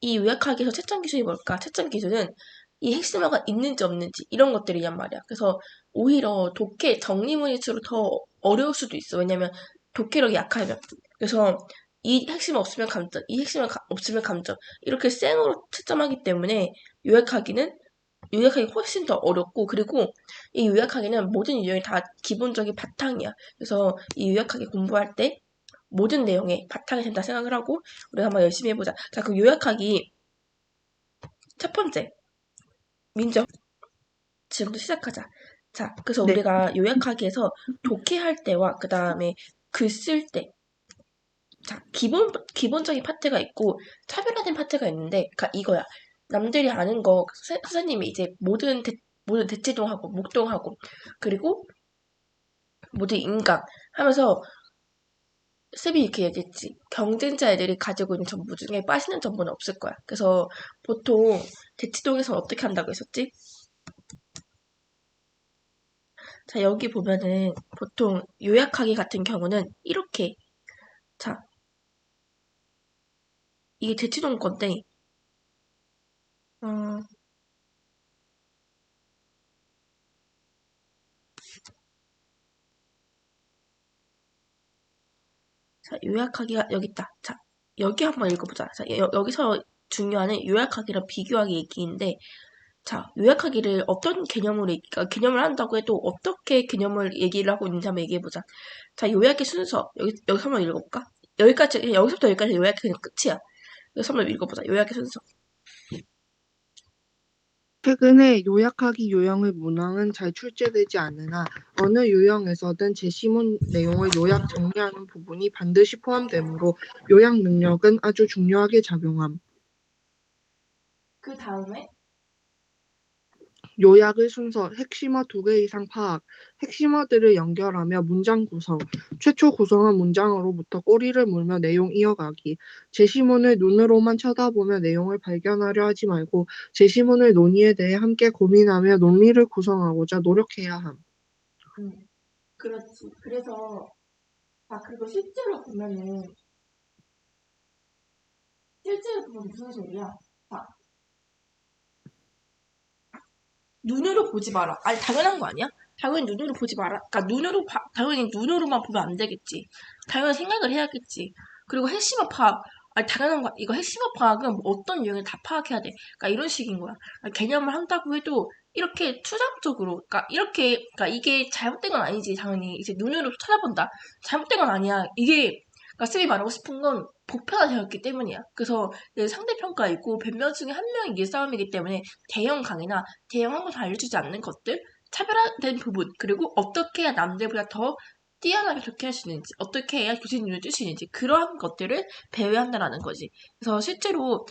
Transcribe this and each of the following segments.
이 요약하기에서 채점 기준이 뭘까? 채점 기준은 이 핵심어가 있는지 없는지 이런 것들이란 말이야. 그래서 오히려 독해 정리문일수록 더 어려울 수도 있어. 왜냐면 독해력이 약하면. 그래서 이 핵심 없으면 감점, 이 핵심 없으면 감점. 이렇게 생으로 채점하기 때문에 요약하기는 요약하기 훨씬 더 어렵고, 그리고 이 요약하기는 모든 유형이 다 기본적인 바탕이야. 그래서 이 요약하기 공부할 때 모든 내용에 바탕이 된다 생각을 하고 우리가 한번 열심히 해보자. 자, 그럼 요약하기 첫 번째, 민정. 지금부터 시작하자. 자, 그래서 네. 우리가 요약하기에서 독해할 때와 그 다음에 글 쓸 때, 자, 기본적인 파트가 있고 차별화된 파트가 있는데, 그러니까 이거야. 남들이 아는 거 선생님이 이제 모든 대치동하고 목동하고 그리고 모두 인강 하면서 쌤이 이렇게 얘기했지. 경쟁자 애들이 가지고 있는 정보 중에 빠지는 정보는 없을 거야. 그래서 보통 대치동에서 어떻게 한다고 했었지? 자, 여기 보면은 보통 요약하기 같은 경우는 이렇게, 자, 이게 대치동 건데, 어, 자, 요약하기가 여기 있다. 자, 여기 한번 읽어보자. 자, 여기서 중요한 요약하기랑 비교하기 얘기인데, 자, 요약하기를 어떤 개념을 한다고 해도 어떻게 개념을 얘기를 하고 있는지 한번 얘기해보자. 자, 요약의 순서. 여기 한번 읽어볼까? 여기서부터 여기까지 요약이 그냥 끝이야. 여기서 한번 읽어보자. 요약의 순서. 최근에 요약하기 요형의 문항은 잘 출제되지 않으나 어느 요형에서든 제시문 내용을 요약 정리하는 부분이 반드시 포함되므로 요약 능력은 아주 중요하게 작용함. 그 다음에, 요약의 순서, 핵심어 2개 이상 파악, 핵심어들을 연결하며 문장 구성, 최초 구성한 문장으로부터 꼬리를 물며 내용 이어가기, 제시문을 눈으로만 쳐다보며 내용을 발견하려 하지 말고 제시문의 논의에 대해 함께 고민하며 논리를 구성하고자 노력해야 함. 그렇지. 그래서, 그리고 실제로 보면 무슨 소리야? 자, 눈으로 보지 마라. 아니, 당연한 거 아니야? 당연히 눈으로 보지 마라. 그러니까 당연히 눈으로만 보면 안 되겠지. 당연히 생각을 해야겠지. 그리고 핵심어 파악. 아니, 당연한 거, 이거 핵심어 파악은 뭐 어떤 유형을 다 파악해야 돼. 그러니까 이런 식인 거야. 그러니까 개념을 한다고 해도 이렇게 추상적으로, 그러니까 이게 잘못된 건 아니지. 당연히 이제 눈으로 찾아본다. 잘못된 건 아니야. 그러니까 쌤이 말하고 싶은 건 보편화되었기 때문이야. 그래서 상대평가 있고 변명 중에 한 명이 이길 싸움이기 때문에 대형 강의나 대형 항공사 알려주지 않는 것들, 차별화된 부분, 그리고 어떻게 해야 남들보다 더 뛰어나게 좋게 할 수 있는지, 어떻게 해야 교수님 눈을 뜰 수 있는지, 그러한 것들을 배워야 한다는 거지. 그래서 실제로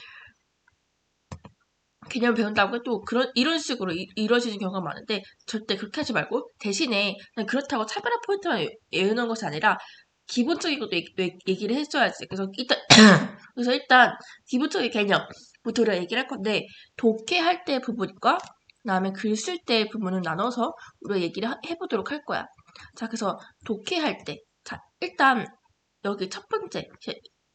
개념을 배운다고 해도 이런 식으로 이루어지는 경우가 많은데, 절대 그렇게 하지 말고, 대신에 그냥 그렇다고 차별화 포인트만 외우는 것이 아니라, 기본적인 것도 얘기를 해줘야지. 그래서 일단, 기본적인 개념부터 우리가 얘기를 할 건데, 독해할 때 부분과, 그다음에 글 쓸 때 부분을 나눠서 우리가 얘기를 해보도록 할 거야. 자, 그래서 독해할 때. 자, 일단, 여기 첫 번째.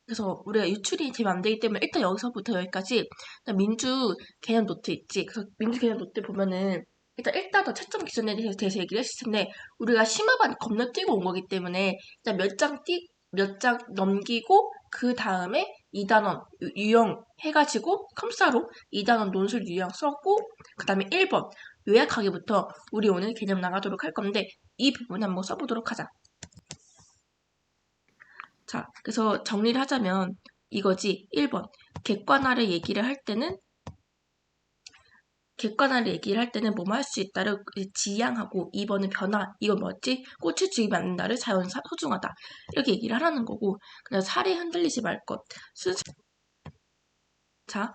그래서 우리가 유출이 되면 안 되기 때문에 일단 여기서부터 여기까지 일단 민주 개념 노트 있지. 그래서 민주 개념 노트 보면은 일단 더 채점 기준에 대해서 얘기를 했을 텐데 우리가 심화반 건너뛰고 온 거기 때문에 일단 몇 장 넘기고 그 다음에 2단원 유형 해가지고 컴사로 2단원 논술 유형 썼고 그 다음에 1번 요약하기부터 우리 오늘 개념 나가도록 할 건데 이 부분 한번 써보도록 하자. 자, 그래서 정리를 하자면 이거지. 1번. 객관화를 얘기를 할 때는 뭐뭐 할 수 있다를 지향하고 2번은 변화. 이건 뭐였지? 꽃을 죽이면 안 된다를 자연 소중하다. 이렇게 얘기를 하라는 거고. 그냥 살이 흔들리지 말 것. 자,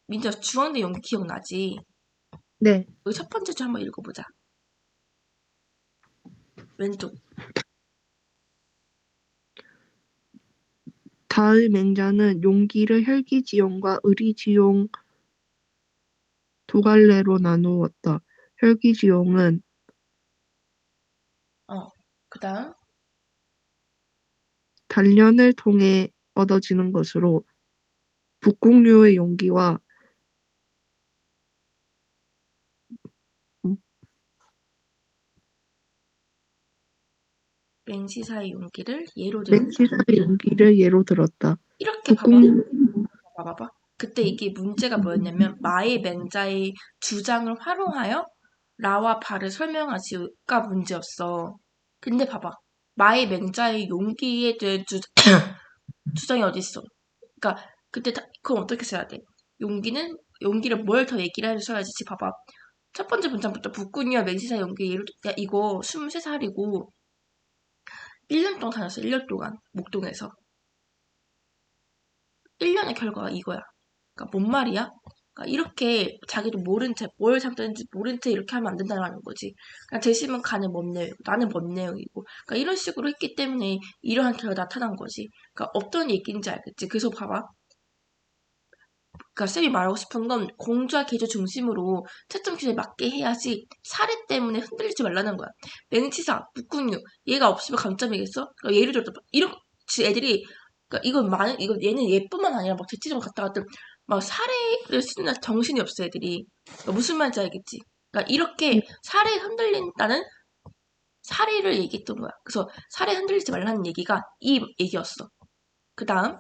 민자 주황대 연기 기억나지? 네. 여기 첫 번째 줄 한번 읽어보자. 왼쪽. 다의 맹자는 용기를 혈기지용과 의리지용 두 갈래로 나누었다. 혈기지용은 그 다음. 단련을 통해 얻어지는 것으로 북극류의 용기와 음, 맹시사의 용기를 예로 들었다. 맹시사의 용기를 예로 들었다. 이렇게 봐봐. 북극류 봐봐. 그때 이게 문제가 뭐였냐면 마의 맹자의 주장을 활용하여 라와 바를 설명하시가 문제였어. 근데 봐봐. 마의 맹자의 용기에 대한 주장이 어디 있어? 그러니까 그때 그럼 어떻게 써야 돼? 용기를 뭘 더 얘기를 해줘야지. 봐봐. 첫 번째 문장부터 북군이와 맹시사 용기 예를 야 이거 23살이고 1년 동안 다녔어. 1년 동안 목동에서. 1년의 결과가 이거야. 그러니까 뭔 말이야? 그러니까 이렇게 자기도 모른 채, 뭘 잘못했는지 모른 채 이렇게 하면 안 된다는 거지. 그러니까 재심은 간에 뭔 내용, 나는 뭔 내용이고. 그러니까 이런 식으로 했기 때문에 이러한 결과가 나타난 거지. 그러니까 어떤 얘기인지 알겠지. 그래서 봐봐. 그러니까 쌤이 말하고 싶은 건 공주와 계조 중심으로 채점 기준에 맞게 해야지 사례 때문에 흔들리지 말라는 거야. 맹치사, 북극류 얘가 없으면 감점이겠어? 그러니까 예를 들어서 이런 애들이 그러니까 이건 얘는 얘뿐만 아니라 막 재치적으로 갔다 갔다 막 사례를 쓰는 정신이 없어 애들이. 그러니까 무슨 말인지 알겠지? 그러니까 이렇게 사례에 흔들린다는 사례를 얘기했던 거야. 그래서 사례 흔들리지 말라는 얘기가 이 얘기였어. 그 다음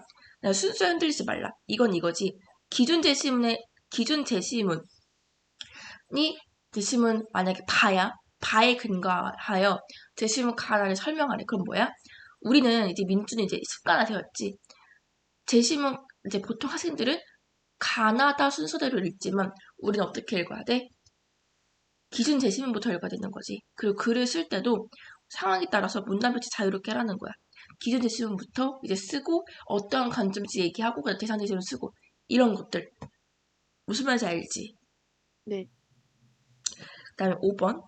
순수에 흔들리지 말라. 이건 이거지. 기준 제시문이 제시문 만약에 바야. 바에 근거하여 제시문 가나를 설명하래. 그럼 뭐야? 우리는 이제 민주는 이제 습관화되었지. 제시문 이제 보통 학생들은 가나다 순서대로 읽지만 우리는 어떻게 읽어야 돼? 기준 제시문부터 읽어야 되는 거지. 그리고 글을 쓸 때도 상황에 따라서 문단 배치 자유롭게 하라는 거야. 기준 제시문부터 이제 쓰고 어떠한 관점인지 얘기하고 그다음 대상 제시문 쓰고 이런 것들. 무슨 말인지 알지? 네. 그다음에 5번.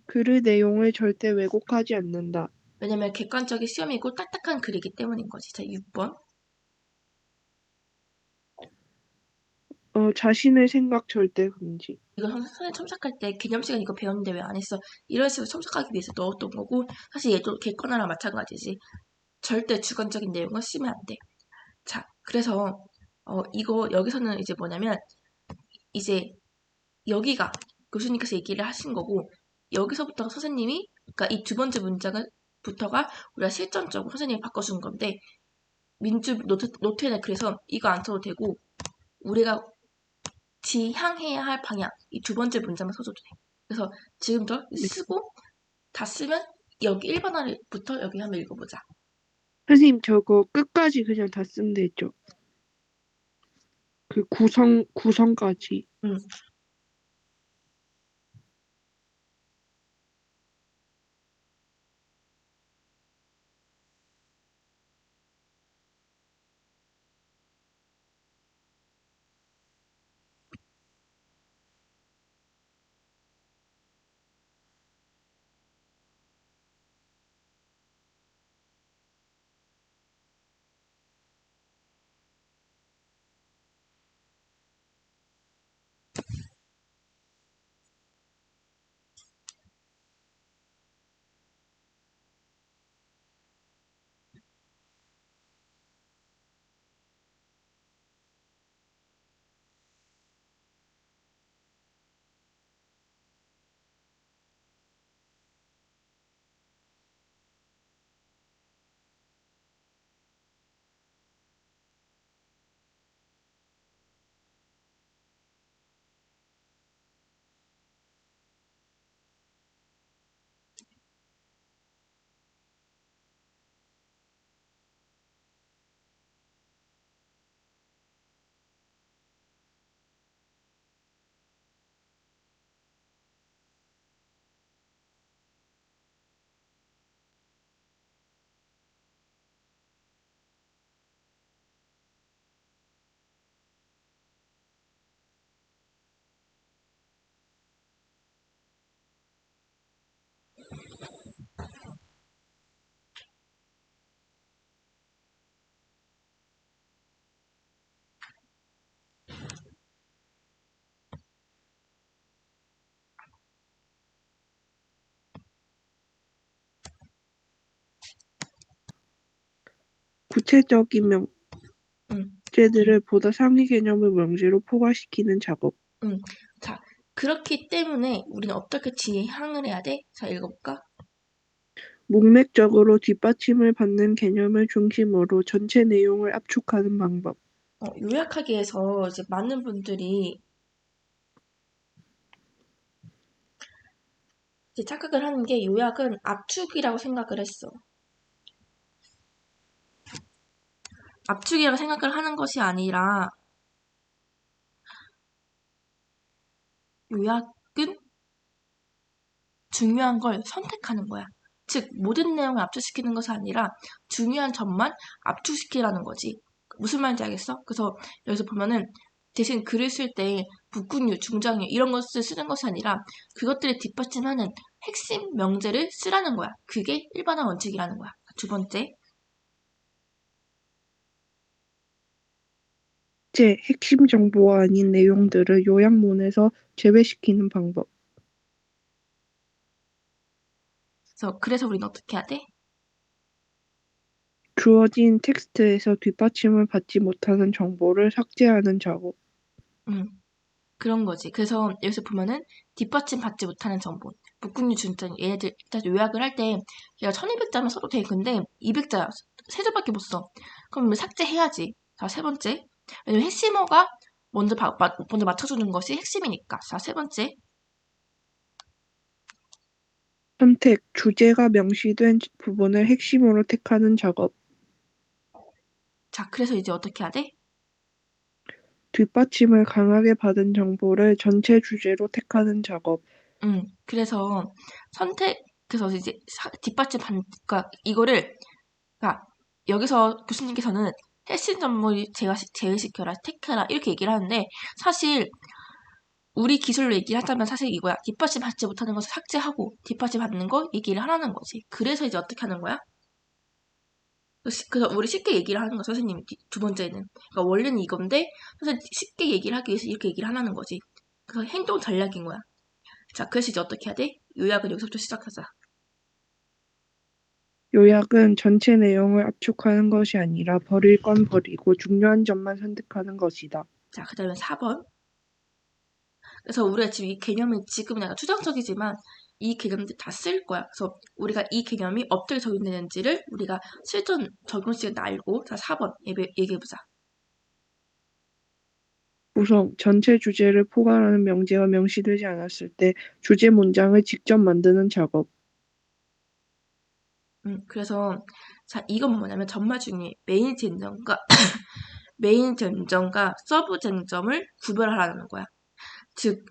글의 내용을 절대 왜곡하지 않는다. 왜냐면 객관적인 시험이고 딱딱한 글이기 때문인 거지. 자, 6번. 자신의 생각 절대 금지. 이거 선생님 첨삭할 때 개념 시간 이거 배웠는데 왜 안 했어? 이런 식으로 첨삭하기 위해서 넣었던 거고 사실 얘도 객관화랑 마찬가지지. 절대 주관적인 내용은 쓰면 안 돼. 자, 그래서 이거 여기서는 이제 뭐냐면 이제 여기가 교수님께서 얘기를 하신 거고 여기서부터 선생님이 그러니까 이 두 번째 문장은 부터가 우리가 실전적으로 선생님이 바꿔준 건데 민주 노트에는 그래서 이거 안 써도 되고 우리가 지향해야 할 방향 이 두 번째 문장만 써줘도 돼. 그래서 지금부터 네. 쓰고 다 쓰면 여기 1번부터 여기 한번 읽어보자. 선생님 저거 끝까지 그냥 다 쓰면 되죠. 그 구성까지. 음. 구체적인 응, 명제들을 보다 상위 개념의 명제로 포괄시키는 작업. 응. 자, 그렇기 때문에 우리는 어떻게 지향을 해야 돼? 자, 읽어볼까? 문맥적으로 뒷받침을 받는 개념을 중심으로 전체 내용을 압축하는 방법. 요약하기 위해서 이제 많은 분들이 이제 착각을 하는 게 요약은 압축이라고 생각을 했어. 압축이라고 생각을 하는 것이 아니라 요약은 중요한 걸 선택하는 거야. 즉, 모든 내용을 압축시키는 것이 아니라 중요한 점만 압축시키라는 거지. 무슨 말인지 알겠어? 그래서 여기서 보면은 대신 글을 쓸 때 북군유, 중장유 이런 것을 쓰는 것이 아니라 그것들을 뒷받침하는 핵심 명제를 쓰라는 거야. 그게 일반화 원칙이라는 거야. 두 번째, 제 핵심 정보가 아닌 내용들을 요약문에서 제외시키는 방법. 그래서 우리는 어떻게 해야 돼? 주어진 텍스트에서 뒷받침을 받지 못하는 정보를 삭제하는 작업. 음, 그런 거지. 그래서 여기서 보면은 뒷받침 받지 못하는 정보, 북극류 준전 얘네들 일단 요약을 할 때 얘가 1200자면 써도 돼. 근데 200자야. 세 줄밖에 못 써. 그럼 삭제해야지. 자, 세 번째. 왜냐면 핵심어가 먼저 맞춰주는 것이 핵심이니까. 자, 세 번째. 선택, 주제가 명시된 부분을 핵심으로 택하는 작업. 자, 그래서 이제 어떻게 해야 돼? 뒷받침을 강하게 받은 정보를 전체 주제로 택하는 작업. 그래서 그래서 이제 그러니까 이거를, 그러니까 여기서 교수님께서는 핵심 전문을 제외시켜라, 택해라 이렇게 얘기를 하는데 사실 우리 기술로 얘기를 하자면 사실 이거야. 뒷받침 받지 못하는 것을 삭제하고 뒷받침 받는 거 얘기를 하라는 거지. 그래서 이제 어떻게 하는 거야? 그래서 우리 쉽게 얘기를 하는 거 선생님이 두 번째는. 그러니까 원래는 이건데 사실 쉽게 얘기를 하기 위해서 이렇게 얘기를 하라는 거지. 그래서 행동 전략인 거야. 자, 그래서 이제 어떻게 해야 돼? 요약을 여기서부터 시작하자. 요약은 전체 내용을 압축하는 것이 아니라 버릴 건 버리고 중요한 점만 선택하는 것이다. 자, 그 다음에 4번. 그래서 우리가 지금 이 개념이 지금 약간 추상적이지만 이 개념들 다 쓸 거야. 그래서 우리가 이 개념이 어떻게 적용되는지를 우리가 실전 적용식을 알고, 자, 4번 얘기해보자. 우선 전체 주제를 포괄하는 명제가 명시되지 않았을 때 주제 문장을 직접 만드는 작업. 그래서, 자, 이건 뭐냐면 전말 중에 메인 쟁점과, 메인 쟁점과 서브 쟁점을 구별하라는 거야. 즉,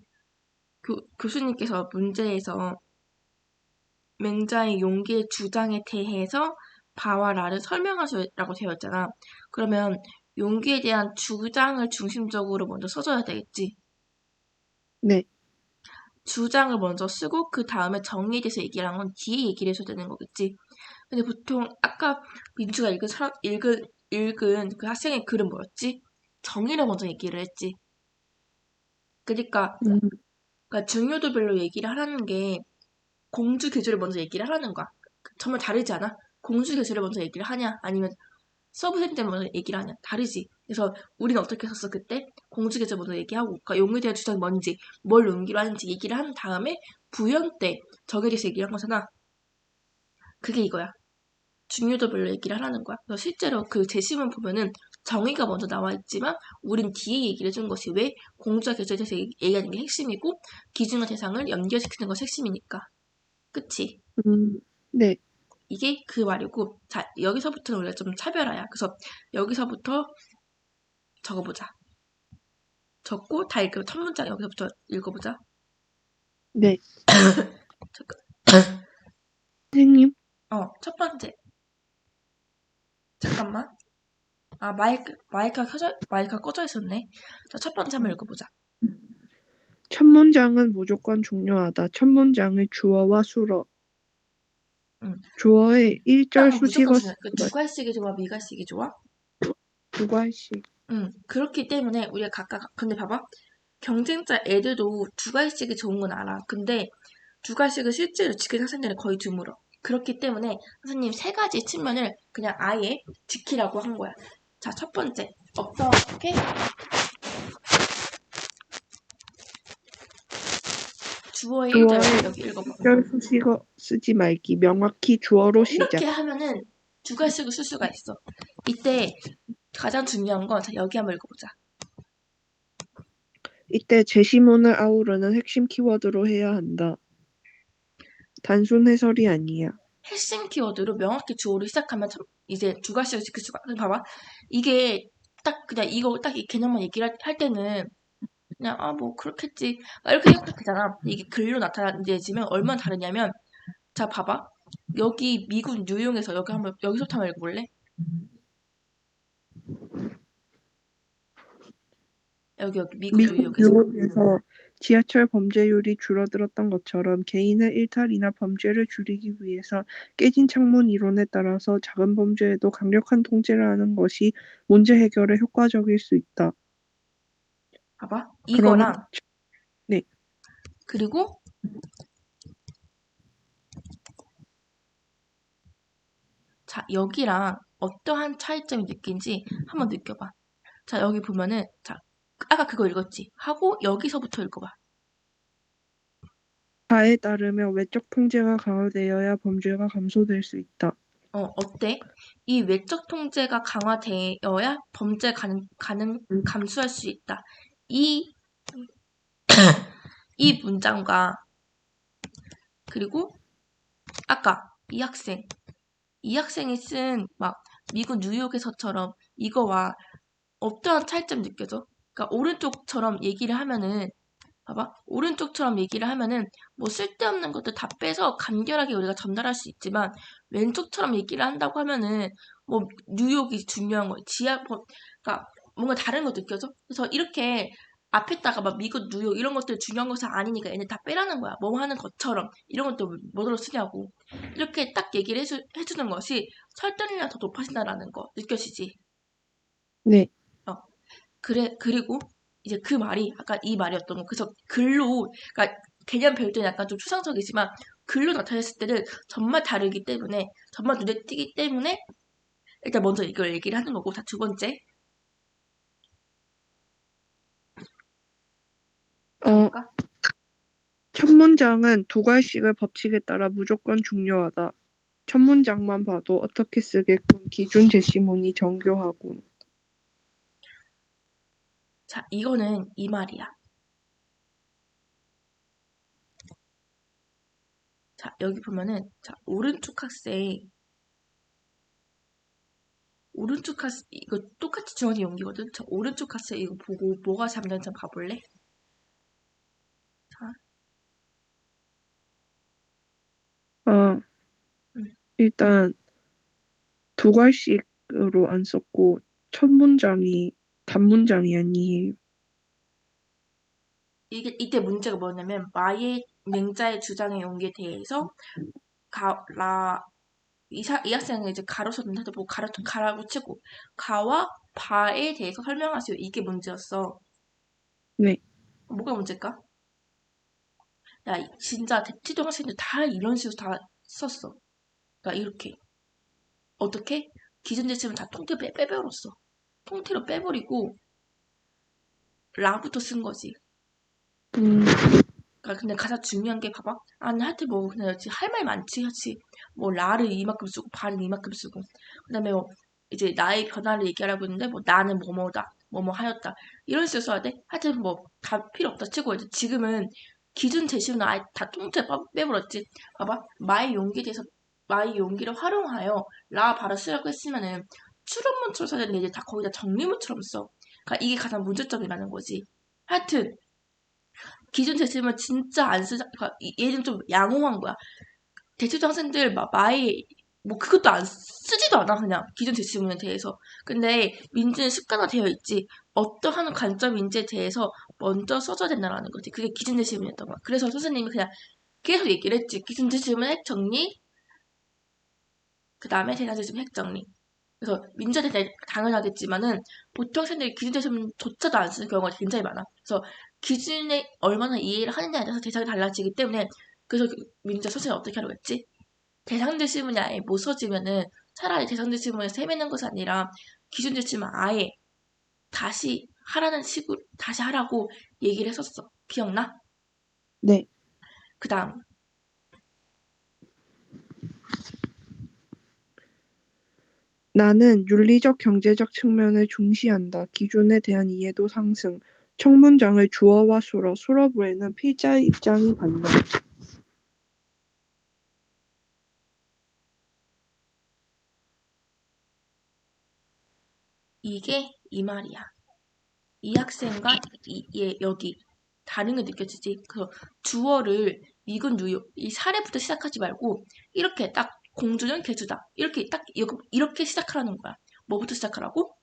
교수님께서 문제에서 맹자의 용기의 주장에 대해서 바와 라를 설명하시라고 되어 있잖아. 그러면 용기에 대한 주장을 중심적으로 먼저 써줘야 되겠지. 네. 주장을 먼저 쓰고 그 다음에 정의에 대해서 얘기를 한 건 뒤에 얘기를 해줘야 되는 거겠지. 근데 보통 아까 민주가 읽은 그 학생의 글은 뭐였지? 정의를 먼저 얘기를 했지. 그러니까, 음, 그러니까 중요도별로 얘기를 하라는 게 공주 계절을 먼저 얘기를 하라는 거야. 정말 다르지 않아? 공주 계절을 먼저 얘기를 하냐? 아니면 서브센 때문에 먼저 얘기를 하냐? 다르지. 그래서 우리는 어떻게 했었어, 그때? 공주 계절 먼저 얘기하고, 그러니까 용에 대한 주장이 뭔지, 뭘 용기로 하는지 얘기를 한 다음에 부연 때 정에 대해서 얘기를 한 거잖아. 그게 이거야. 중요도별로 얘기를 하라는 거야. 그래서 실제로 그 제시문 보면은 정의가 먼저 나와 있지만 우린 뒤에 얘기를 해준 것이 왜 공주와 계절에 대해서 얘기하는 게 핵심이고 기준과 대상을 연결시키는 것이 핵심이니까. 그치? 음, 네. 이게 그 말이고, 자, 여기서부터는 우리가 좀 차별화야. 그래서 여기서부터 적어보자. 적고 다 읽고 첫 문장 여기서부터 읽어보자. 네. 잠깐. 선생님, 첫 번째. 잠깐만. 아, 마이크가 꺼져 있었네. 자, 첫 번째 한번 읽어보자. 첫 문장은 무조건 중요하다. 첫 문장의 주어와 수어. 응. 주어의 1절 무조건 수식어 중요해. 그 두괄식이 좋아, 미괄식이 좋아? 두괄식. 그렇기 때문에 우리가 근데 봐봐. 경쟁자 애들도 두괄식이 좋은 건 알아. 근데 두괄식을 실제로 지키는 학생들은 거의 드물어. 그렇기 때문에 선생님 세 가지 측면을 그냥 아예 지키라고 한 거야. 자, 첫 번째. 어떻게 주어의 1절 주어의 여기 읽어봐. 시절 수식어 쓰지 말기. 명확히 주어로 시작. 이렇게 하면은 두 가지씩을 쓸 수가 있어. 이때 가장 중요한 건 자, 여기 한번 읽어보자. 이때 제시문을 아우르는 핵심 키워드로 해야 한다. 단순 해설이 아니야. 핵심 키워드로 명확히 주어로 시작하면 이제 두 가지씩을 지킬 수가. 봐봐. 이게 딱 그냥 이거 딱 이 개념만 얘기를 할 때는 그냥 뭐 그렇겠지 이렇게 생각해도 되잖아. 이게 글로 나타내지면 얼마나 다르냐면 자 봐봐. 여기 미국 뉴욕에서 여기서부터 한번 읽어볼래? 여기 미국 미국 뉴욕에서 뉴욕에서 지하철 범죄율이 줄어들었던 것처럼 개인의 일탈이나 범죄를 줄이기 위해서 깨진 창문 이론에 따라서 작은 범죄에도 강력한 통제를 하는 것이 문제 해결에 효과적일 수 있다. 봐봐. 그러면 이거랑 네. 그리고 자 여기랑 어떠한 차이점이 느낀지 한번 느껴봐. 자 여기 보면은 자 아까 그거 읽었지? 하고 여기서부터 읽어봐. 바에 따르면 외적 통제가 강화되어야 범죄가 감소될 수 있다. 어때? 이 외적 통제가 강화되어야 범죄 감소할 수 있다. 이, 이 문장과, 그리고 아까 이 학생이 쓴 막 미국 뉴욕에서처럼 이거와 어떠한 차이점 느껴져? 그러니까 오른쪽처럼 얘기를 하면은 봐봐. 오른쪽처럼 얘기를 하면은 뭐 쓸데없는 것들 다 빼서 간결하게 우리가 전달할 수 있지만 왼쪽처럼 얘기를 한다고 하면은 뭐 뉴욕이 중요한 거, 그러니까 뭔가 다른 거 느껴져? 그래서 이렇게 앞에다가 막 미국, 뉴욕 이런 것들 중요한 것이 아니니까 얘네 다 빼라는 거야. 뭐 하는 것처럼 이런 것도 뭐로 쓰냐고. 이렇게 딱 얘기를 해주는 것이 설득력이 더 높아진다라는 거 느껴지지? 네. 어. 그리고 이제 그 말이 아까 이 말이었던 거. 그래서 글로, 그러니까 개념 배울 때는 약간 좀 추상적이지만 글로 나타냈을 때는 정말 다르기 때문에, 정말 눈에 띄기 때문에 일단 먼저 이걸 얘기를 하는 거고. 자, 두 번째 어, 가볼까? 첫 문장은 두 갈씩의 법칙에 따라 무조건 중요하다. 첫 문장만 봐도 어떻게 쓰게끔 기준 제시문이 정교하고. 자, 이거는 이 말이야. 자, 여기 보면은 자, 오른쪽 학생 이거 똑같이 주어진 용기거든. 자, 오른쪽 학생 이거 보고 뭐가 잠든지 한번 봐볼래? 자, 아, 음. 일단 두 갈씩으로 안 썼고 첫 문장이 단문장이 아니에요. 이때 문제가 뭐냐면 마의 맹자의 주장의 용기에 대해서 가, 라, 이 학생은 이제 가로 썼는데 뭐 가라고 치고 가와 바에 대해서 설명하세요. 이게 문제였어. 네. 뭐가 문제일까? 야, 진짜 대치동 학생들 다 이런 식으로 다 썼어. 그러니까 이렇게 어떻게 기존 제시문 다 통틀어 빼버렸어. 통틀어 빼버리고 라부터 쓴 거지. 음, 그러니까 근데 가장 중요한 게 봐봐. 아니 하여튼 뭐 그냥 할 말 많지, 그렇지. 뭐 라를 이만큼 쓰고 발은 이만큼 쓰고 그다음에 뭐 이제 나의 변화를 얘기하라고 했는데 뭐 나는 뭐뭐다, 뭐뭐 하였다 이런 식으로 써야 돼. 하여튼 뭐 다 필요 없다 치고 이제 지금은 기준 제시문을 아예 다 통째로 빼버렸지. 봐봐. 마의 용기를 활용하여 라 발을 쓰라고 했으면은 추론문처럼 써야 되는데 이제 다 거기다 정리문처럼 써. 그러니까 이게 가장 문제점이라는 거지. 하여튼 기존 제시문 진짜 안 쓰자. 그러니까 얘는 좀 양호한 거야. 대체조 학생들 막 마이 뭐 그것도 안 쓰지도 않아 그냥 기존 제시문에 대해서. 근데 민지는 습관화되어 있지. 어떠한 관점인지에 대해서 먼저 써줘야 된다는 거지. 그게 기존 제시문이었던 거야. 그래서 선생님이 그냥 계속 얘기를 했지. 기존 제시문 핵 정리, 그 다음에 대상 제시문 핵 정리. 그래서 민지한테 당연하겠지만은 보통 학생들이 기준 제시문조차도 안 쓰는 경우가 굉장히 많아. 그래서 기준에 얼마나 이해를 하느냐에 따라서 대상이 달라지기 때문에 그래서 민지가 선생님 어떻게 하라고 했지? 대상들 지문이 아예 못 써지면은 차라리 대상들 지문을 세매는 것이 아니라 기준들 지문 아예 다시 하라는 식으로 다시 하라고 얘기를 했었어. 기억나? 네. 그 다음 나는 윤리적 경제적 측면을 중시한다. 기준에 대한 이해도 상승. 청문장의 주어와 수어, 수어부에는 필자의 입장이 반영. 이게 이 말이야. 이 학생과 얘 여기 다른 게 느껴지지? 그래서 주어를 미군 유효 이 사례부터 시작하지 말고 이렇게 딱 공주는 개주다 이렇게 딱 이렇게 시작하라는 거야. 뭐부터 시작하라고?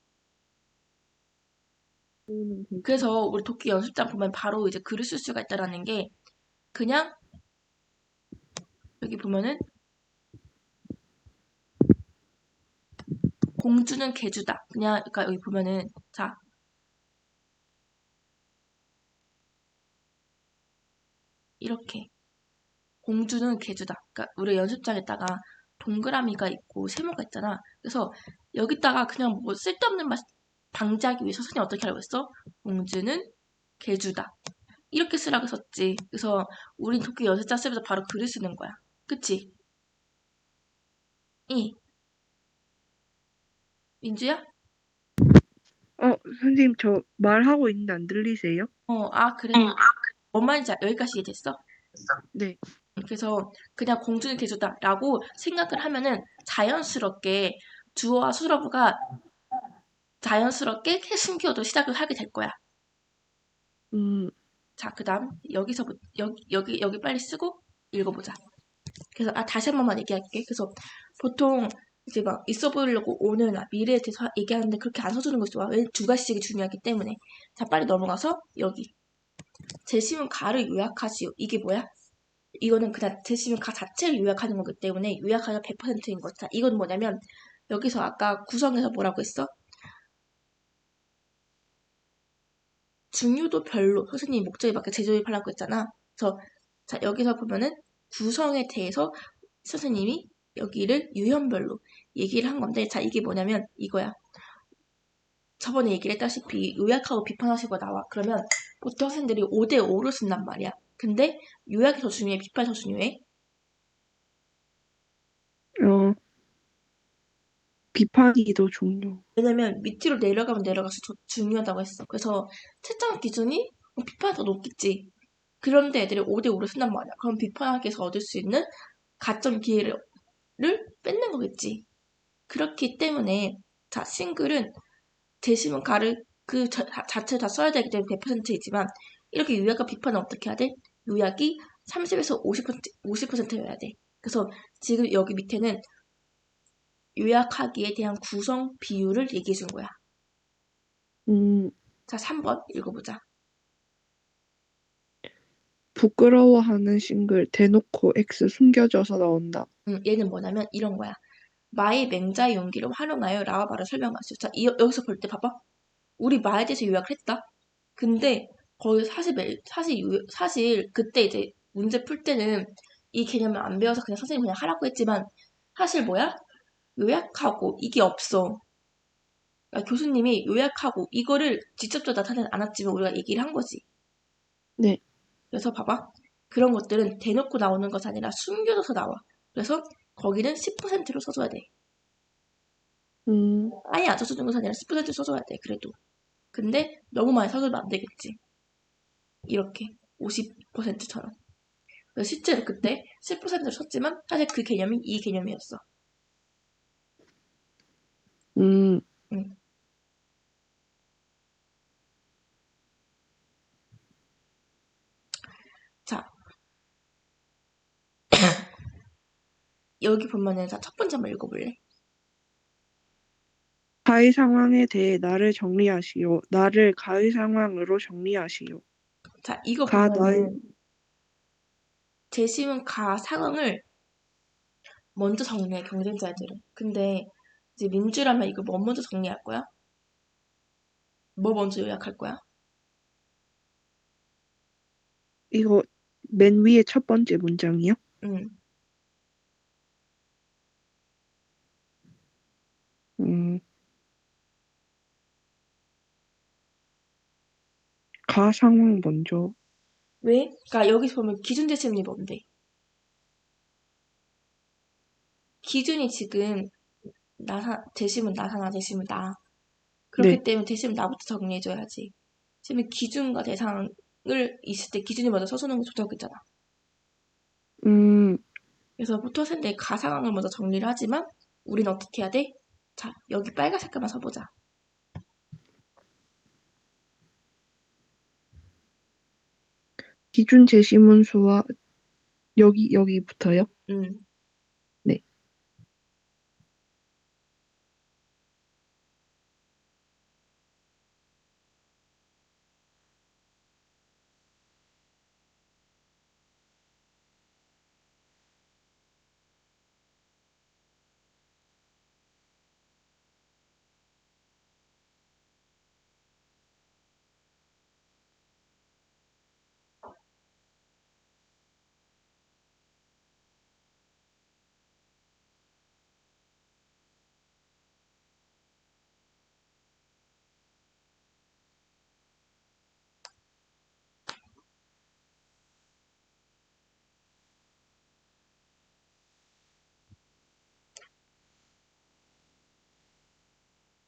그래서 우리 도끼 연습장 보면 바로 이제 글을 쓸 수가 있다라는 게 그냥 여기 보면은 공주는 개주다. 그냥 그러니까 여기 보면은 자 이렇게 공주는 개주다. 그러니까 우리 연습장에다가 동그라미가 있고 세모가 있잖아. 그래서 여기다가 그냥 뭐 쓸데없는 말 방지하기 위해서 선생님이 어떻게 하라고 했어? 공주는 개주다. 이렇게 쓰라고 썼지. 그래서 우린 도쿄 연습장 쓰면서 바로 글을 쓰는 거야. 그치? 이 민주야? 선생님, 저 말하고 있는데 안 들리세요? 아 그래. 뭔 말인지 여기까지 이해됐어? 네. 그래서 그냥 공주는 개주다라고 생각을 하면은 자연스럽게 주어와 수어부가 자연스럽게 숨겨도 시작을 하게 될 거야. 음, 자, 그 다음, 여기서부터, 여기 빨리 쓰고 읽어보자. 그래서, 다시 한 번만 얘기할게. 그래서 보통 이제 막 있어 보이려고 오늘나 미래에 대해서 얘기하는데 그렇게 안 써주는 것이 좋아. 왜 두 가지씩이 중요하기 때문에. 자, 빨리 넘어가서 여기. 제시문 가를 요약하시오. 이게 뭐야? 이거는 그냥 제시문 가 자체를 요약하는 거기 때문에 요약하면 100%인 거죠. 자, 이건 뭐냐면 여기서 아까 구성에서 뭐라고 했어? 중요도 별로 선생님이 목적에 맞게 재조립하라고 했잖아. 그래서 자 여기서 보면은 구성에 대해서 선생님이 여기를 유형별로 얘기를 한 건데 자 이게 뭐냐면 이거야. 저번에 얘기를 했다시피 요약하고 비판하시고 나와. 그러면 보통 학생들이 5대5로 쓴단 말이야. 근데 요약이 더 중요해? 비판이 더 중요해? 어, 비판이 더 중요. 왜냐면 밑으로 내려가면 내려갈수록 더 중요하다고 했어. 그래서 채점 기준이 비판이 더 높겠지. 그런데 애들이 5대5로 쓴단 말이야. 그럼 비판하기 위해서 얻을 수 있는 가점 기회를 뺏는 거겠지. 그렇기 때문에 자 싱글은 제시문 가를 그 자체를 다 써야 되기 때문에 100%이지만 이렇게 요약과 비판은 어떻게 해야 돼? 요약이 30에서 50%여야 돼. 그래서 지금 여기 밑에는 요약하기에 대한 구성 비율을 얘기해 준 거야. 음, 자, 3번 읽어보자. 부끄러워하는 싱글, 대놓고 X 숨겨져서 나온다. 얘는 뭐냐면 이런 거야. 마의 맹자의 용기를 활용하여 라와바를 설명하시오. 자, 여기서 볼 때 봐봐. 우리 마에 대해서 요약을 했다. 근데 거기 사실 그때 이제 문제 풀 때는 이 개념을 안 배워서 그냥 선생님이 그냥 하라고 했지만 사실 뭐야? 요약하고 이게 없어. 그러니까 교수님이 요약하고 이거를 직접적으로 나타내지 않았지만 우리가 얘기를 한 거지. 네. 그래서 봐봐. 그런 것들은 대놓고 나오는 것이 아니라 숨겨져서 나와. 그래서 거기는 10%로 써줘야 돼. 음, 아예 안 써주는 것이 아니라 10% 써줘야 돼. 그래도. 근데 너무 많이 써주면 안 되겠지. 이렇게 50%처럼. 그래서 실제로 그때 10%를 썼지만 사실 그 개념이 이 개념이었어. 음, 응. 자, 여기 보면은 자, 첫 번째 한번 읽어볼래? 가해 상황에 대해 나를 정리하시오. 나를 가해 상황으로 정리하시오. 자, 이거 가, 나의, 보면은 재심은 가 상황을 먼저 정리해, 경쟁자들은. 근데 이제 민주라면 이거 뭐 먼저 정리할 거야? 뭐 먼저 요약할 거야? 이거 맨 위에 첫 번째 문장이요? 응. 가 상황 먼저. 왜? 그러니까 여기서 보면 기준 제시문이 뭔데? 기준이 지금 제시문 나사나 제시문 나. 네. 그렇기 때문에 제시문 나부터 정리해줘야지. 지금 기준과 대상을 있을 때 기준이 먼저 써주는 게 좋다고 했잖아. 음, 그래서 보통 선생님들이 가 상황을 먼저 정리를 하지만 우리는 어떻게 해야 돼? 자, 여기 빨간 색깔만 써보자. 기준 제시문 수와 여기부터요? 음. 네.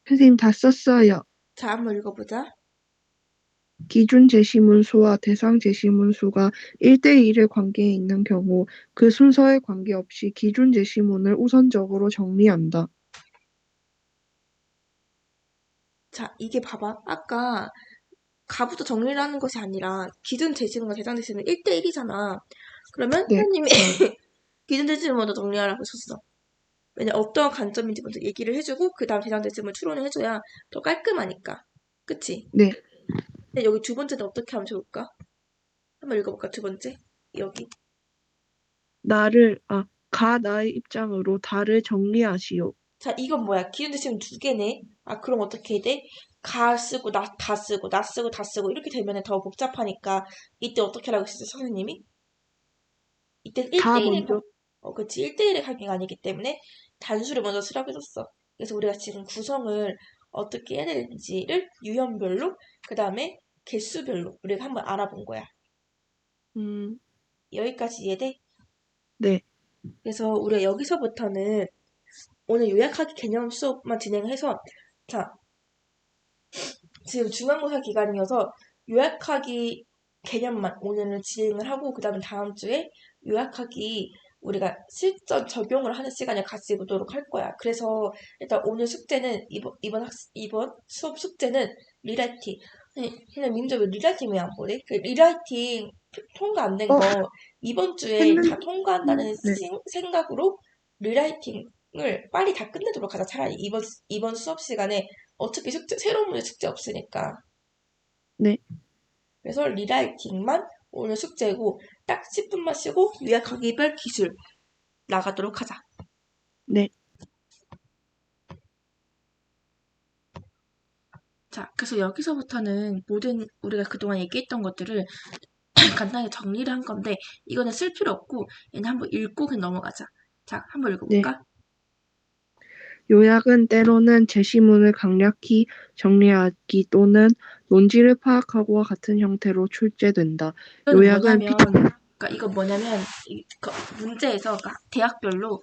선생님 다 썼어요. 자, 한번 읽어보자. 기준 제시문 수와 대상 제시문 수가 1대1의 관계에 있는 경우 그 순서에 관계없이 기준 제시문을 우선적으로 정리한다. 자, 이게 봐봐. 아까 가부터 정리를 하는 것이 아니라 기준 제시문과 대상 제시문은 1대1이잖아. 그러면 네, 선생님이 기준 제시문 먼저 정리하라고 했었어. 왜냐, 어떤 관점인지 먼저 얘기를 해주고 그 다음 대상 제시문을 추론을 해줘야 더 깔끔하니까. 그치? 네. 근데 여기 두 번째는 어떻게 하면 좋을까? 한번 읽어볼까? 두 번째. 여기. 나의 입장으로 다를 정리하시오. 자, 이건 뭐야? 기준 제시문 두 개네. 아, 그럼 어떻게 해야 돼? 가 쓰고, 다 쓰고, 나 쓰고, 다 쓰고, 이렇게 되면 더 복잡하니까, 이때 어떻게 하라고 했었어, 선생님이? 이때 다 1대1의 먼저, 그치. 1대1의 관계가 아니기 때문에 단수를 먼저 쓰라고 해줬어. 그래서 우리가 지금 구성을 어떻게 해야 되는지를 유형별로, 그 다음에 개수별로 우리가 한번 알아본 거야. 음, 여기까지 이해돼? 네, 그래서 우리가 여기서부터는 오늘 요약하기 개념 수업만 진행해서, 자, 지금 중간고사 기간이어서 요약하기 개념만 오늘은 진행을 하고, 그 다음에 다음 주에 요약하기 우리가 실전 적용을 하는 시간을 가지도록 할 거야. 그래서 일단 오늘 숙제는 이번 수업 숙제는 리라이팅. 그냥 민재 왜 리라이팅 왜 안 보내? 그 리라이팅 통과 안 된 어, 거 이번 주에 했는, 다 통과한다는 네, 생각으로 리라이팅을 빨리 다 끝내도록 하자. 차라리 이번 수업 시간에 어차피 새로운 문제 숙제 없으니까. 네, 그래서 리라이팅만 오늘 숙제고 딱 10분만 쉬고 요약하기별 기술 나가도록 하자. 네, 자, 그래서 여기서부터는 모든 우리가 그동안 얘기했던 것들을 간단하게 정리를 한 건데 이거는 쓸 필요 없고 얘는 한번 읽고 그냥 넘어가자. 자, 한번 네. 읽어볼까? 요약은 때로는 제시문을 간략히 정리하기 또는 논지를 파악하고와 같은 형태로 출제된다. 이거는 요약은 뭐냐면, 그러니까 이건 뭐냐면 문제에서 그러니까 대학별로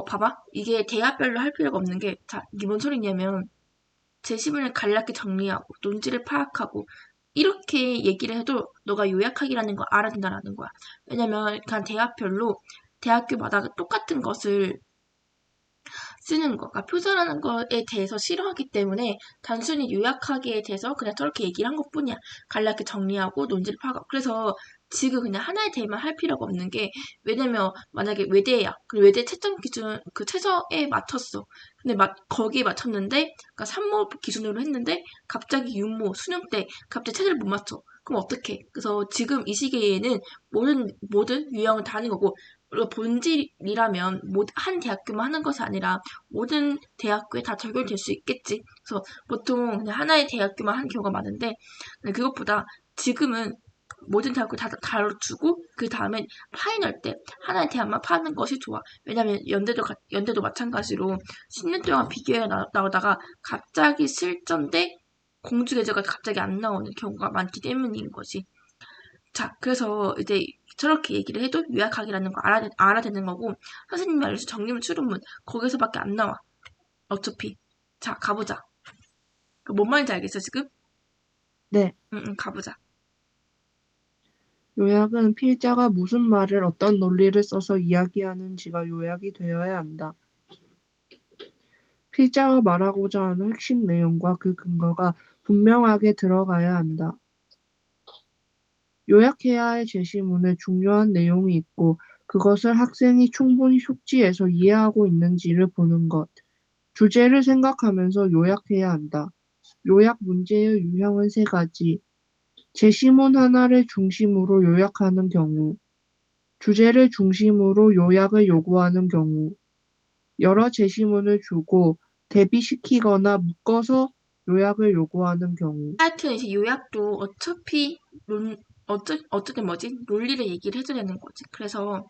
봐봐. 이게 대학별로 할 필요가 없는 게, 자, 이게 뭔 소리냐면, 제시문을 간략히 정리하고, 논지를 파악하고, 이렇게 얘기를 해도 너가 요약하기라는 거 알아야 된다는 거야. 왜냐면, 그냥 대학별로, 대학교마다 똑같은 것을 쓰는 거, 그러니까 표절하는 거에 대해서 싫어하기 때문에 단순히 요약하기에 대해서 그냥 저렇게 얘기를 한 것뿐이야. 간략히 정리하고 논지를 파악하고. 그래서 지금 그냥 하나의 대만 할 필요가 없는 게 왜냐면 만약에 외대야. 그리고 외대 채점 기준 그 최저에 맞췄어. 근데 거기에 맞췄는데 그러니까 3모 기준으로 했는데 갑자기 6모 수능 때 갑자기 최저를 못 맞춰. 그럼 어떡해? 그래서 지금 이 시기에는 모든 유형을 다 하는 거고 우리가 본질이라면 한 대학교만 하는 것이 아니라 모든 대학교에 다 적용될 수 있겠지. 그래서 보통 그냥 하나의 대학교만 하는 경우가 많은데 그것보다 지금은 모든 대학교 다 다뤄주고 그 다음에 파이널 때 하나의 대학만 파는 것이 좋아. 왜냐면 연대도 마찬가지로 10년 동안 비교해 나오다가 갑자기 실전 대 공주 계좌가 갑자기 안 나오는 경우가 많기 때문인 거지. 자, 그래서 이제 저렇게 얘기를 해도 요약하기라는 거 알아듣는 거고, 선생님이 알려준 정리문 추론문 거기서밖에 안 나와. 어차피. 자, 가보자. 뭔 말인지 알겠어, 지금? 네. 응, 가보자. 요약은 필자가 무슨 말을 어떤 논리를 써서 이야기하는지가 요약이 되어야 한다. 필자가 말하고자 하는 핵심 내용과 그 근거가 분명하게 들어가야 한다. 요약해야 할 제시문에 중요한 내용이 있고 그것을 학생이 충분히 숙지해서 이해하고 있는지를 보는 것. 주제를 생각하면서 요약해야 한다. 요약 문제의 유형은 세 가지. 제시문 하나를 중심으로 요약하는 경우, 주제를 중심으로 요약을 요구하는 경우, 여러 제시문을 주고 대비시키거나 묶어서 요약을 요구하는 경우. 하여튼 이제 요약도 어차피 어쨌든 뭐지? 논리를 얘기를 해줘야 되는 거지. 그래서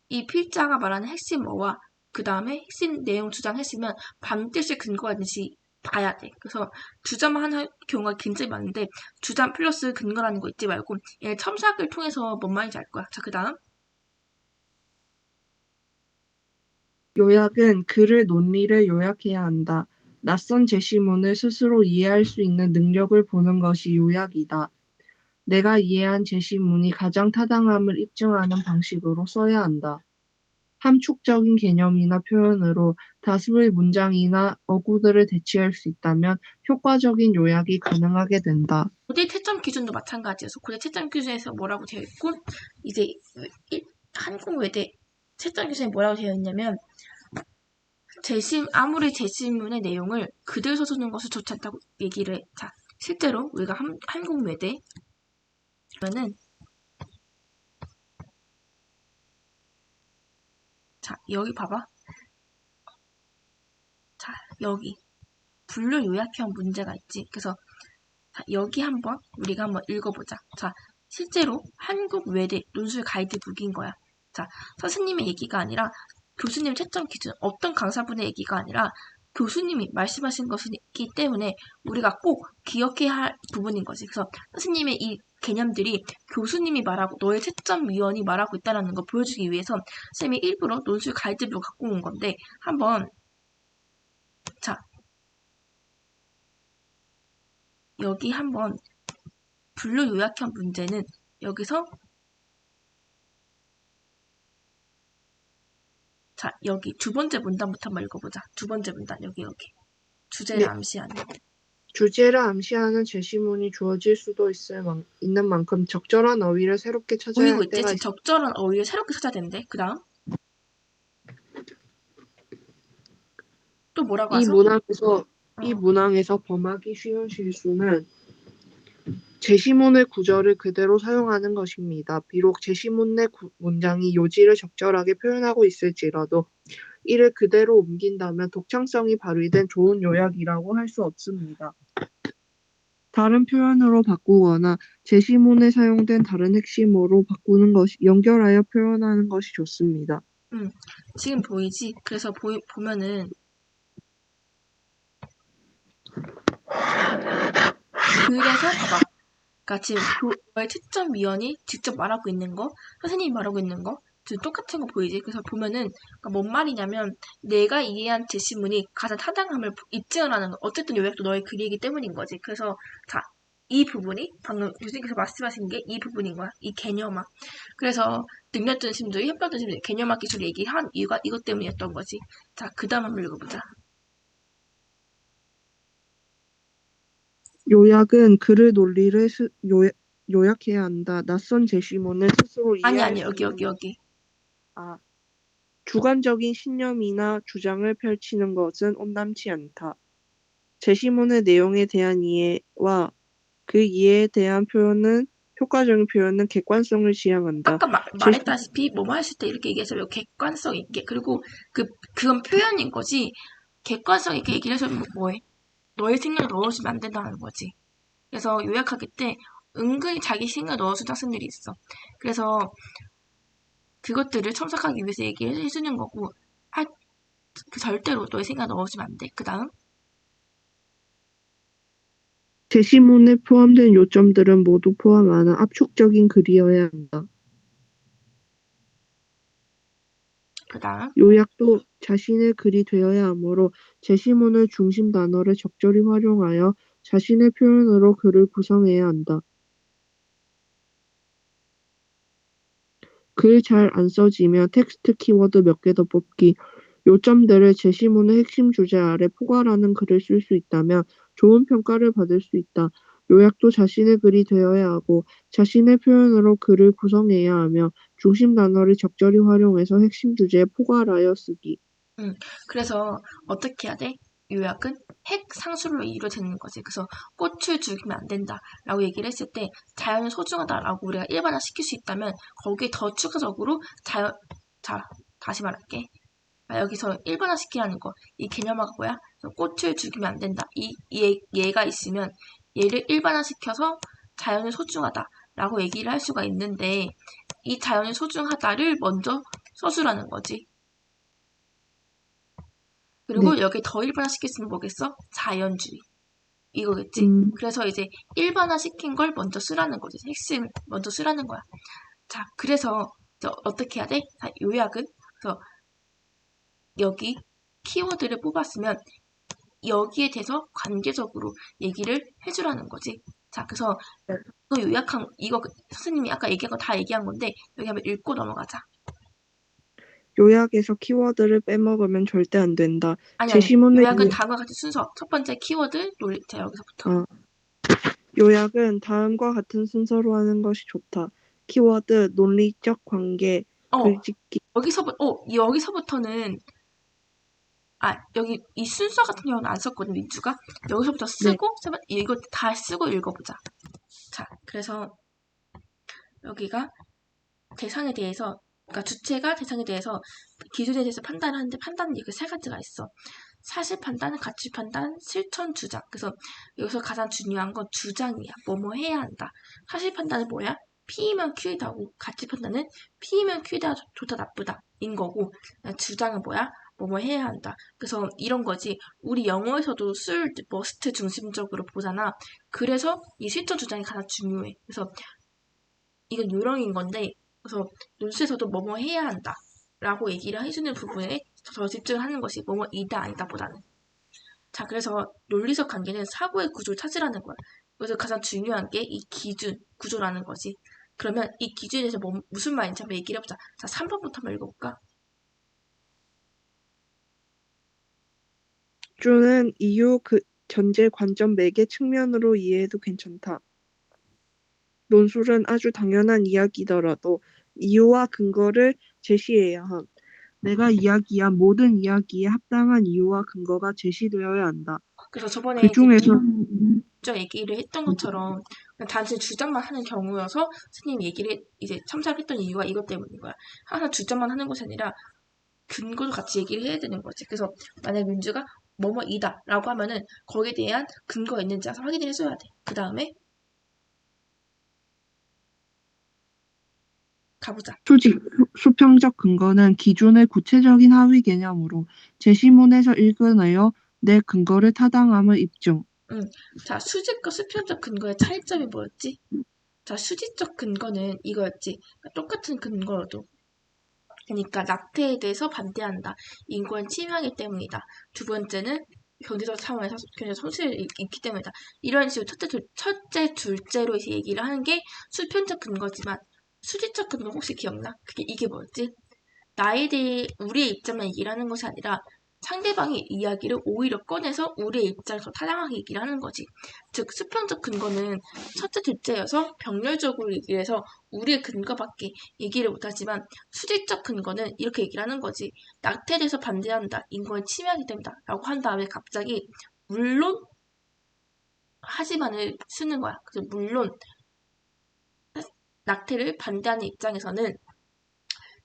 이 필자가 말하는 핵심 뭐와 그 다음에 핵심 내용 주장 했으면 반드시 근거가 있는지 봐야 돼. 그래서 주장만 하는 경우가 굉장히 많은데 주장 플러스 근거라는 거 잊지 말고 얘 첨삭을 통해서 뭔 말인지 알 거야. 자, 그 다음. 요약은 글의 논리를 요약해야 한다. 낯선 제시문을 스스로 이해할 수 있는 능력을 보는 것이 요약이다. 내가 이해한 제시문이 가장 타당함을 입증하는 방식으로 써야 한다. 함축적인 개념이나 표현으로 다수의 문장이나 어구들을 대체할 수 있다면 효과적인 요약이 가능하게 된다. 고대 채점 기준도 마찬가지여서 고대 채점 기준에서 뭐라고 되어 있고 이제 한국 외대 채점 기준에 뭐라고 되어 있냐면 아무리 제시문의 내용을 그대로 써주는 것을 좋지 않다고 얘기를 해. 자, 실제로 우리가 한국 외대 그러면은 자, 여기 봐봐. 자, 여기 분류 요약형 문제가 있지. 그래서 자, 여기 우리가 한번 읽어보자. 자, 실제로 한국 외대 논술 가이드북인 거야. 자, 선생님의 얘기가 아니라 교수님 채점 기준, 어떤 강사분의 얘기가 아니라 교수님이 말씀하신 것이기 때문에 우리가 꼭 기억해야 할 부분인 거지. 그래서 선생님의 이 개념들이 교수님이 말하고 너의 채점위원이 말하고 있다는 걸 보여주기 위해서 선생님이 일부러 논술 가이드북을 갖고 온 건데 한번 자 여기 한번 분류 요약형 문제는 여기서 자 여기 두 번째 문단부터 한번 읽어보자. 두 번째 문단 여기 주제를 네. 암시하는 주제를 암시하는 제시문이 주어질 수도 있는 만큼 적절한 어휘를 새롭게 찾아야 보이고 할 있지? 때가 지금 적절한 어휘를 새롭게 찾아야 되는데 그 다음 또 뭐라고 이 하죠? 문항에서 범하기 쉬운 실수는 제시문의 구조를 그대로 사용하는 것입니다. 비록 제시문 내 문장이 요지를 적절하게 표현하고 있을지라도 이를 그대로 옮긴다면 독창성이 발휘된 좋은 요약이라고 할 수 없습니다. 다른 표현으로 바꾸거나 제시문에 사용된 다른 핵심어로 연결하여 표현하는 것이 좋습니다. 지금 보이지? 그래서 보면은 그래서 봐봐. 그러니까 지금 너의 채점위원이 직접 말하고 있는 거, 선생님이 말하고 있는 거, 지금 똑같은 거 보이지? 그래서 보면은 그러니까 뭔 말이냐면 내가 이해한 제시문이 가장 타당함을 입증을 하는 거. 어쨌든 요약도 너의 글이기 때문인 거지. 그래서 자, 이 부분이 방금 교수님께서 말씀하신 게 이 부분인 거야. 이 개념화. 그래서 능력전심들이 협력전심들이 개념화 기술을 얘기한 이유가 이것 때문이었던 거지. 자, 그 다음 한번 읽어보자. 요약은 글의 논리를 요약해야 한다. 낯선 제시문을 스스로 이해할 아니, 수 여기, 있는 여기. 주관적인 신념이나 주장을 펼치는 것은 온당치 않다. 제시문의 내용에 대한 이해와 그 이해에 대한 효과적인 표현은 객관성을 지향한다. 아까 말했다시피 뭐뭐 했을 때 이렇게 얘기해서 객관성 있게 그리고 그건 표현인 거지 객관성 있게 얘기를 해서 뭐해 너의 생각을 넣어주면 안 된다는 거지. 그래서 요약하기 때 은근히 자기 생각을 넣어주는 학생들이 있어. 그래서 그것들을 첨삭하기 위해서 얘기를 해주는 거고 절대로 너의 생각을 넣어주면 안 돼. 그 다음 제시문에 포함된 요점들은 모두 포함하는 압축적인 글이어야 한다. 그다음 요약도 자신의 글이 되어야 하므로 제시문의 중심 단어를 적절히 활용하여 자신의 표현으로 글을 구성해야 한다. 글 잘 안 써지면 텍스트 키워드 몇 개 더 뽑기, 요점들을 제시문의 핵심 주제 아래 포괄하는 글을 쓸 수 있다면 좋은 평가를 받을 수 있다. 요약도 자신의 글이 되어야 하고 자신의 표현으로 글을 구성해야 하며 중심 단어를 적절히 활용해서 핵심 주제에 포괄하여 쓰기. 그래서 어떻게 해야 돼? 요약은 핵 상수로 이루어지는 거지. 그래서 꽃을 죽이면 안 된다라고 얘기를 했을 때 자연은 소중하다라고 우리가 일반화시킬 수 있다면 거기에 더 추가적으로 자, 다시 말할게. 여기서 일반화시키라는 거. 이 개념화가 뭐야? 꽃을 죽이면 안 된다. 얘가 있으면 얘를 일반화시켜서 자연은 소중하다라고 얘기를 할 수가 있는데 이 자연이 소중하다를 먼저 써주라는 거지. 네. 그리고 여기 더 일반화시켰으면 뭐겠어? 자연주의. 이거겠지? 음, 그래서 이제 일반화시킨 걸 먼저 쓰라는 거지. 핵심 먼저 쓰라는 거야. 자, 그래서 어떻게 해야 돼? 자, 요약은 그래서 여기 키워드를 뽑았으면 여기에 대해서 관계적으로 얘기를 해주라는 거지. 자, 그래서 이거 요약한 이거 선생님이 아까 얘기한 거 다 얘기한 건데 여기 한번 읽고 넘어가자. 요약에서 키워드를 빼먹으면 절대 안 된다. 아니. 제시문의 요약은 다음과 같은 순서. 첫 번째 키워드 논리. 자, 여기서부터. 요약은 다음과 같은 순서로 하는 것이 좋다. 키워드, 논리적 관계, 어, 글짓기. 여기서부터는 여기 이 순서 같은 경우는 안 썼거든, 민주가. 여기서부터 네. 쓰고, 이거 다 쓰고 읽어보자. 자, 그래서 여기가 대상에 대해서, 그러니까 주체가 대상에 대해서 기준에 대해서 판단하는데 판단은 이게 세 가지가 있어. 사실 판단, 가치 판단, 실천 주장. 그래서 여기서 가장 중요한 건 주장이야. 뭐뭐 해야 한다. 사실 판단은 뭐야? P이면 Q이다고. 가치 판단은 P이면 Q이다 좋다 나쁘다 인 거고 주장은 뭐야? 뭐뭐 해야 한다. 그래서 이런 거지. 우리 영어에서도 쓸 머스트 중심적으로 보잖아. 그래서 이 실천 주장이 가장 중요해. 그래서 이건 요령인 건데 그래서 논술에서도 뭐뭐 해야 한다. 라고 얘기를 해주는 부분에 더 집중하는 것이 뭐뭐이다 아니다 보다는. 자, 그래서 논리적 관계는 사고의 구조를 찾으라는 거야. 그래서 가장 중요한 게 이 기준, 구조라는 거지. 그러면 이 기준에 대해서 무슨 말인지 한번 얘기를 해보자. 자, 3번부터 한번 읽어볼까? 주는 이유, 전제, 관점 4개 측면으로 이해해도 괜찮다. 논술은 아주 당연한 이야기더라도 이유와 근거를 제시해야 함. 내가 이야기한 모든 이야기에 합당한 이유와 근거가 제시되어야 한다. 그래서 저번에 그 이제 중에서 민주가 얘기를 했던 것처럼 그냥 단순히 주장만 하는 경우여서 스님이 얘기를 이제 참석을 했던 이유가 이것 때문인 거야. 항상 주장만 하는 것이 아니라 근거도 같이 얘기를 해야 되는 거지. 그래서 만약 민주가 뭐뭐이다 라고 하면은 거기에 대한 근거가 있는지 항상 확인을 해줘야 돼. 그 다음에 가보자. 수평적 근거는 기준의 구체적인 하위 개념으로 제시문에서 읽어내어 내 근거를 타당함을 입증. 자, 수직과 수평적 근거의 차이점이 뭐였지? 자, 수직적 근거는 이거였지. 그러니까 똑같은 근거로도. 그러니까 낙태에 대해서 반대한다. 인권 침해하기 때문이다. 두 번째는 경제적 차원에서 경제적 손실이 있기 때문이다. 이런 식으로 첫째, 둘째로 이제 얘기를 하는 게 수평적 근거지만 수직적 근거 혹시 기억나? 이게 뭐였지? 나에 대해 우리의 입장만 얘기를 하는 것이 아니라 상대방의 이야기를 오히려 꺼내서 우리의 입장을 더 타당하게 얘기를 하는 거지. 즉, 수평적 근거는 첫째, 둘째여서 병렬적으로 얘기를 해서 우리의 근거밖에 얘기를 못하지만 수직적 근거는 이렇게 얘기를 하는 거지. 낙태에 대해서 반대한다. 인권을 침해하기 때문이다. 라고 한 다음에 갑자기 물론 하지만을 쓰는 거야. 그래서 물론 낙태를 반대하는 입장에서는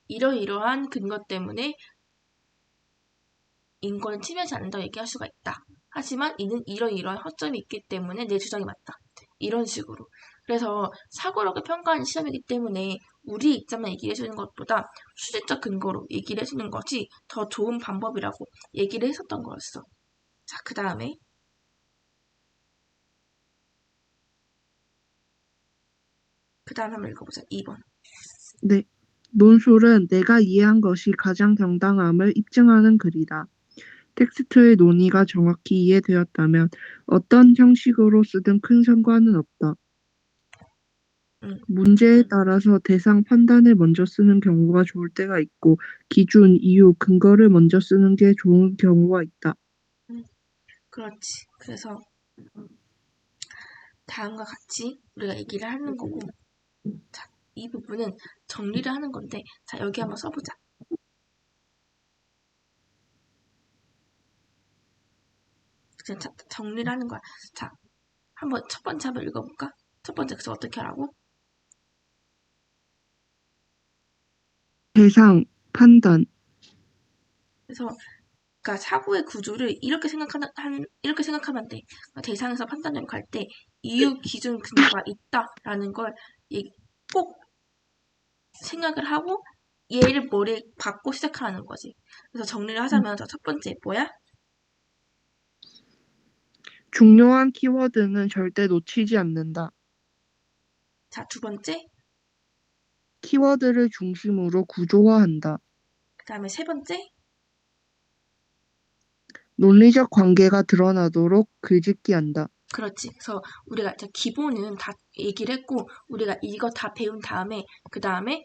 이러이러한 근거 때문에 인권을 침해하지 않는다고 얘기할 수가 있다. 하지만 이는 이러이러한 허점이 있기 때문에 내 주장이 맞다. 이런 식으로. 그래서 사고력을 평가하는 시험이기 때문에 우리 입장만 얘기를 해주는 것보다 수직적 근거로 얘기를 해주는 것이 더 좋은 방법이라고 얘기를 했었던 거였어. 자, 그 다음에 다음 한번 읽어보자. 2번. 네. 논술은 내가 이해한 것이 가장 정당함을 입증하는 글이다. 텍스트의 논의가 정확히 이해되었다면 어떤 형식으로 쓰든 큰 상관은 없다. 문제에 따라서 대상 판단을 먼저 쓰는 경우가 좋을 때가 있고 기준, 이유, 근거를 먼저 쓰는 게 좋은 경우가 있다. 그렇지. 그래서 다음과 같이 우리가 얘기를 하는 거고, 자, 이 부분은 정리를 하는 건데, 자, 여기 한번 써보자. 그냥 정리를 하는 거야. 자, 한번 첫 번째 한번 읽어볼까? 첫 번째 그래서 어떻게 하라고? 대상, 판단, 그래서 그러니까 사고의 구조를 이렇게 생각하면 안 돼. 그러니까 대상에서 판단을 갈 때 이유, 기준, 근거가 있다라는 걸 꼭 생각을 하고 얘를 머리에 박고 시작하는 거지. 그래서 정리를 하자면 첫 번째 뭐야? 중요한 키워드는 절대 놓치지 않는다. 자, 두 번째, 키워드를 중심으로 구조화한다. 그 다음에 세 번째, 논리적 관계가 드러나도록 글짓기 한다. 그렇지. 그래서 우리가 이제 기본은 다 얘기를 했고 우리가 이거 다 배운 다음에 그 다음에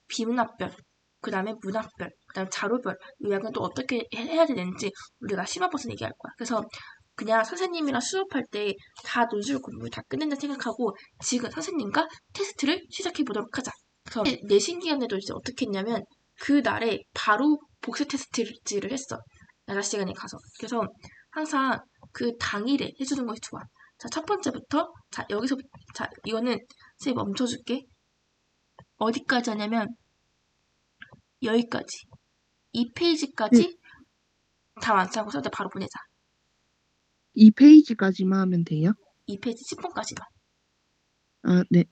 비문학별, 그 다음에 문학별, 그 다음에 자료별 요약은 또 어떻게 해야 되는지 우리가 심화버스 얘기할 거야. 그래서 그냥 선생님이랑 수업할 때 다 논술 공부 다 끝낸다 생각하고 지금 선생님과 테스트를 시작해 보도록 하자. 그래서 내신 기간에도 이제 어떻게 했냐면 그 날에 바로 복습 테스트를 했어. 야자 시간에 가서. 그래서 항상 그 당일에 해주는 것이 좋아. 자, 첫 번째부터 자 여기서 자 이거는 선생님 멈춰줄게. 어디까지 하냐면 여기까지. 이 네, 페이지까지 다 완성하고 써도 바로 보내자. 2페이지까지만 하면 돼요? 이 페이지 10분까지만. 아, 네.